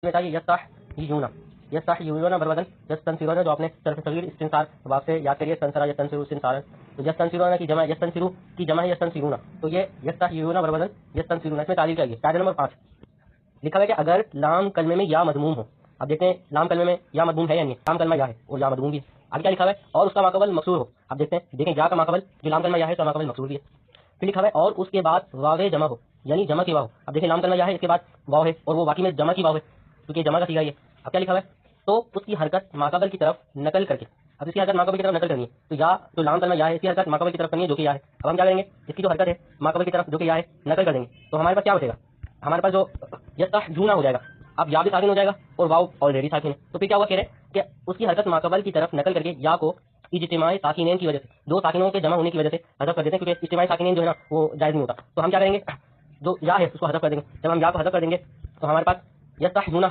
میں چاہیے یستحیون، یستحیون بروزن یستنصرون، جو آپ نے صرف صغیر استنصار باب سے یاد کریے، استنصرا یستنصرو استنصارا، تو یستنصرون کی جمع یستنصرو کی جمع ہے یستنصرون، تو یہ یستحیون بروزن یستنصرون، اس میں تعلیل چاہیے۔ قاعدہ نمبر 5 لکھا ہوا ہے کہ اگر لام کلمے میں یا مضموم ہو، اب دیکھتے ہیں لام کلمے میں یا مضموم ہے یا نہیں، لام کلمہ یا ہے اور یا مضموم بھی ہے، اب کیا لکھا ہوا ہے اور اس کا ماقبل مکسور ہو، اب دیکھیں یا کا ماقبل جو لام کلمہ یا ہے اس کا ماقبل مکسور بھی ہے، پھر لکھا ہوا ہے اور اس کے بعد واو جمع ہو، یعنی جمع کی واو، اب دیکھیں لام کلمہ یا ہے اس کے بعد واو ہے اور وہ واقعی میں جمع کی واو ہے کیونکہ جمع کا صیغہ یہ، اب کیا لکھا ہوا ہے تو اس کی حرکت ماقبل کی طرف نقل کر کے، اب اس کی حرکت ماقبل کی طرف نقل کرنی ہے، تو یا تو لام کلمہ یا ہے اس کی حرکت ماقبل کی طرف کرنی ہے جو کہ یا ہے، اب ہم کیا کریں گے اس کی جو حرکت ہے ماقبل کی طرف جو کہ یا ہے نقل کر دیں گے، تو ہمارے پاس کیا بچے گا، ہمارے پاس جو یستحجون ہو جائے گا، اب یا بھی ساکن ہو جائے گا اور واو آلریڈی ساکن ہے، تو پھر کیا ہوا کہہ رہے ہیں کہ اس کی حرکت ماقبل کی طرف نقل کر کے یا کو اجتماع ساکنین کی وجہ سے، دو ساکنوں کے جمع ہونے کی وجہ سے حذف کر دیتے ہیں، کیونکہ اجتماع ساکنین جو ہے نا وہ جائز نہیں ہوتا، تو ہم کیا کریں گے جو یا ہے اس کو حذف کر دیں گے، جب ہم یا کو حذف کر دیں گے تو ہمارے پاس یستحجون